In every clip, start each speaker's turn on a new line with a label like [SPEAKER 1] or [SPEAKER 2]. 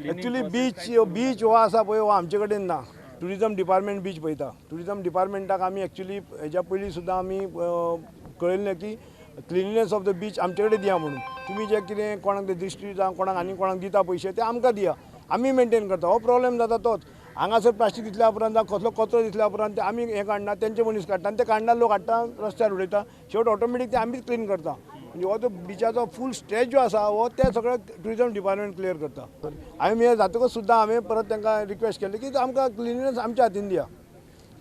[SPEAKER 1] Actually beach हो आसा पळय हो आमचे कडेन ना. टुरिजम डिपार्टमेंट बीच पळयता. टुरिजम डिपार्टमेंटाक आमी एक्चुअली हेच्या पयलीं सुद्दां आमी कळयल्लें की क्लिनलीनेस ऑफ द बीच आमचे कडेन दिया म्हणून. तुमी जे कितें कोणाक दिश्टी जावं कोणाक आनी कोणाक दिता पयशे ते आमकां दिया. आमी मेंटेन करता. हो प्रॉब्लेम जाता तोच. हांगासर प्लास्टीक दिसल्या उपरांत जावं कसलो कचरो दिसल्या उपरांत ते आमी हें काडना तेंचे मनीस काडटा आनी ते काडना लोक हाडटा रस्त्यार उडयता. शेवट ऑटोमॅटीक ते आमीच क्लीन करता. म्हणजे हो जो बिचाचो फूल स्ट्रेच जो आसा हो ते सगळं टुरिजम डिपार्टमेंट क्लियर करता. आमी हे जातकच सुद्दां हांवें परत तांकां रिक्वेस्ट केली की आमकां क्लिनलीनेस आमच्या हातीन दिया.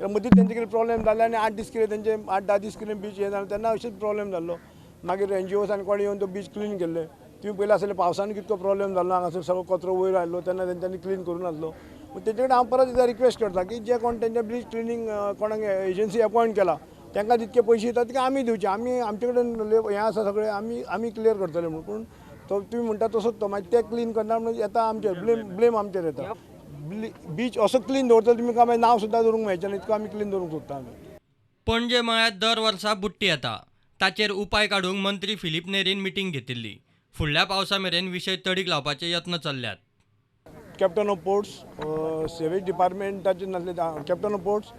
[SPEAKER 1] मदींच तेंचे कितें प्रॉब्लेम जाले आनी 8 दीस कितें तेंचे 8-10 दीस कितें बीच हें जालें तेन्ना अशीच प्रॉब्लेम जाल्लो. मागीर NGOसान कोणी येवन तो बीच क्लीन केल्ले. तुम्ही पयलीं आसले पावसान कितको प्रॉब्लेम जाल्लो हांगासर सगळो कचरो वयर आयलो तेन्ना तेंच्यांनी क्लीन करून नासलो. तेंचे कडेन हांव परत एकदां रिक्वेस्ट करता की जे कोण तेंचे बीच क्लिनिंग कोणाक एजन्सी अपॉयंट केला तांकां जितके पयशे येतात तितके आमी दिवचे. आमी आमचे कडेन हें आसा सगळें आमी क्लियर करतले म्हणून. पूण तो तुमी म्हणटा तसोच तो मागीर ते क्लीन करना म्हणून येता आमचेर ब्लेम आमचेर येता. बीच असो क्लीन दवरता तुमी मागीर नांव सुद्दां दवरूंक मेळचें ना इतको आमी क्लीन दवरूंक सोदता आमी.
[SPEAKER 2] पणजे मळ्यात दर वर्सा बुट्टी येता. ताचेर उपाय काडूंक मंत्री फिलीप नेरीन मिटींग घेतिल्ली. फुडल्या पावसा मेरेन विशय तडीक लावपाचे यत्न चल्ल्यात.
[SPEAKER 1] कॅप्टन ऑफ पोर्ट्स सेवेज डिपार्टमेंटाचे नासले कॅप्टन ऑफ पोर्ट्स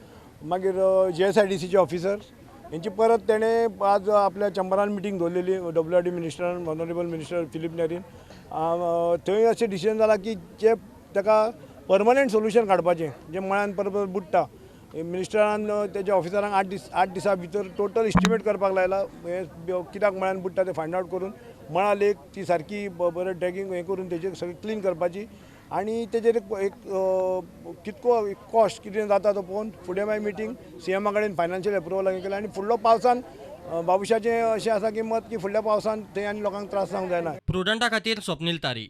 [SPEAKER 1] मागीर JSIDCचे ऑफिसर्स हेंची परत तेणें आज आपल्या चेंबरान मिटींग दवरलेली WRD मिनिस्टरान ऑनरेबल मिनिस्टर फिलीप नेरीन. थंय अशें डिसिजन जालां की जे ताका परमनंट सोल्युशन काडपाचें जे मळ्यान परत बुडटा. मिनिस्टरान तेच्या ऑफिसरांक 8 दिसां भितर टोटल इस्टिमेट करपाक लायला. हे कित्याक मळ्यान बुडटा ते फायंड आवट करून मळा लेक ती सारकी बरें ड्रॅगिंग हें करून तेजेर सगळी क्लीन करपाची आनी तेजेर एक कितको कॉस्ट कितें जाता तो पळोवन फुडें मागीर मिटींग CMA कडेन फायनान्शियल एप्रुवल केलें आनी फुडलो पावसान बाबुशाचें अशें आसा की मत की फुडल्या पावसान थंय आनी लोकांक त्रास जावंक जायना.
[SPEAKER 2] प्रुडंटा खातीर स्वप्नील तारी.